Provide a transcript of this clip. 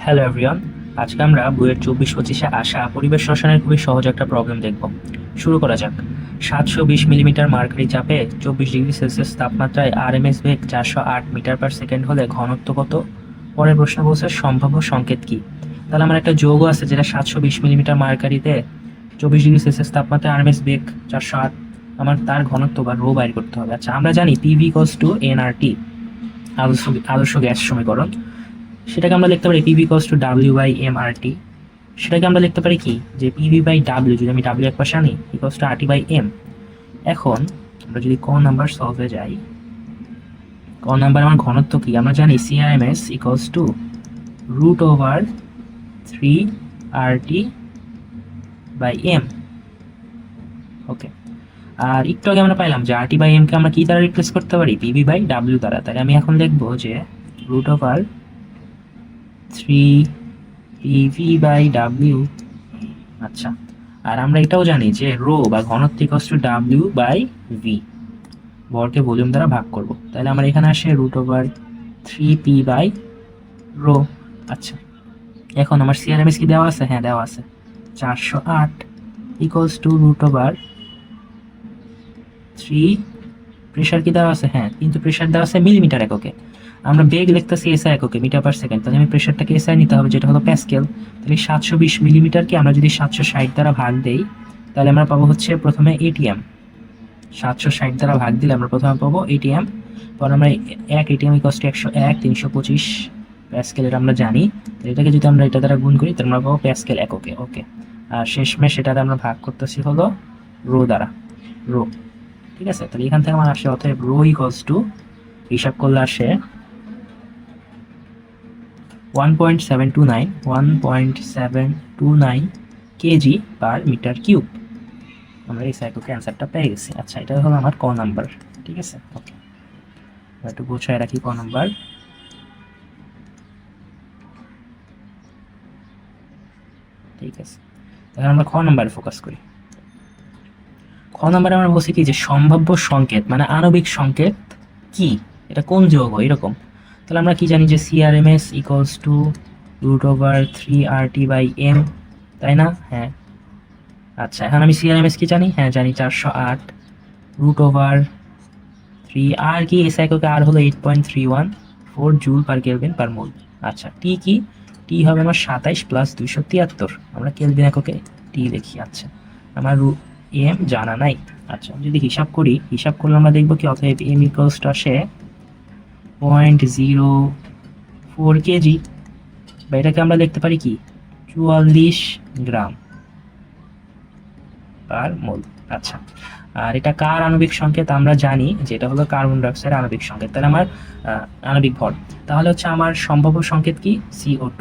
Hello everyone, আজকে আমরা বইয়ের 24-25-এ আসা পরিবেশ রসায়নের খুবই সহজ একটা প্রবলেম দেখব। শুরু করা যাক। 720 মিলিমিটার মার্কারি চাপে 24 ডিগ্রি সেলসিয়াস তাপমাত্রায় আরএমএস বেগ 408 মিটার পার সেকেন্ড হলে ঘনত্ব কত? পরের প্রশ্ন বলছে সম্ভাব্য সংকেত কি। তাহলে আমার একটা যৌগ আছে যেটা 720 মিলিমিটার মার্কারিতে 24 ডিগ্রি সেলসিয়াস তাপমাত্রায় আরএমএস বেগ 408, আমার তার ঘনত্ব বা রো বাইর করতে হবে। আচ্ছা, আমরা জানি পিভি ইকুয়ালস টু এনআরটি, আদর্শ গ্যাস সমীকরণ। সেটাকে আমরা লিখতে পারি PV equals to W by M R T. সেটাকে আমরা লিখতে পারি কি, যে পিভি বাই ডাব্লিউ, যদি আমি ডাব্লিউ এক পাশে আনি, equals to RT by M. এখন আমরা যদি ক নাম্বার সলভে যাই, ক নাম্বার আমার ঘনত্ব কি আমরা জানি, CRMS equals to root over 3 RT by M. Okay, আর একটু আগে আমরা পাইলাম যে আরটি বাই এমকে আমরা কি দ্বারা রিপ্লেস করতে পারি, পিভি বাই ডাব্লিউ দ্বারা। তাহলে আমি এখন লিখবো যে root over 3 PV by W. আচ্ছা, আর আমরা এটাও জানি যে রো বা ঘনত্ব equals to W by V, ভরকে ভলিউম দ্বারা ভাগ করব। তাহলে আমার এখানে আসে root over 3p by rho. আচ্ছা, এখন আমার সিআরএমএস কি দেওয়া আছে? হ্যাঁ, দেওয়া আছে 408 equals to root over 3। Pressure কি দেওয়া আছে? হ্যাঁ, কিন্তু প্রেশার দেওয়া আছে মিলিমিটার এককে, আমরা বেগ লিখতেছি এসআই এককে, মিটার পার সেকেন্ড। তাহলে আমি প্রেশারটাকে এসআই নিতে হবে, যেটা হলো প্যাসকেল। তাহলে 720 মিলিমিটারকে আমরা যদি 760 দ্বারা ভাগ দেই, তাহলে আমরা পাবো হচ্ছে প্রথমে এটিএম। 760 দ্বারা ভাগ দিলে আমরা প্রথমে পাবো এটিএম, পর আমরা এক এটিএম ইকুয়ালস টু 101 325 প্যাসকেল, এটা আমরা জানি। এটাকে যদি আমরা এটা দ্বারা গুণ করি তাহলে আমরা পাবো প্যাসকেল এককে। ওকে, আর শেষমেশ এটাতে আমরা ভাগ করতেছি হলো রো দ্বারা, রো। ঠিক আছে, তাহলে এখান থেকে আমার আসে অতএব রো ইকুয়ালস টু, হিসাব করলে আসে 1.729 কেজি পার মিটার কিউব। আমরা এই সাইকেলকে অ্যান্সারটা পেয়ে গেছি। আচ্ছা, এটা হলো আমার ক নাম্বার। ঠিক আছে, ওকে, একটু গোছায় রাখি ক নাম্বার। ঠিক আছে, তাহলে আমরা খ নাম্বারে ফোকাস করি। খ নাম্বারে আমরা বলছি কি, যে সম্ভাব্য সংকেত মানে আণবিক সংকেত কি, এটা কোন যৌগ এরকম। তাহলে আমরা কি জানি যে CRMS equals to root over 3 RT by M, তাই না? হ্যাঁ। আচ্ছা, এখন আমি সিআরএমএস কি জানি? হ্যাঁ জানি, 408 রুট ওভার 3, আর কি এস এককে আর হলো 8.314 জুল পার কেলভিন পার মোল। আচ্ছা, টি কি? টি হবে আমার 27 প্লাস 273, আমরা কেলভিন এককে টি লিখি। আচ্ছা, আমার এম জানা নাই। আচ্ছা, যদি হিসাব করি, হিসাব করলে আমরা দেখবো কি, অতএব এম ইকুয়ালস টু আসে 0.04 কেজি, বা এটাকে আমরা লিখতে পারি কি 44 গ্রাম পার মোল। আচ্ছা, আর এটা কার আণবিক সংকেত? আমরা জানি যে এটা হলো কার্বন ডাইঅক্সাইড আণবিক সংকেত। তাহলে আমার আণবিক ভর, তাহলে হচ্ছে আমার সম্ভাব্য সংকেত কি, CO2।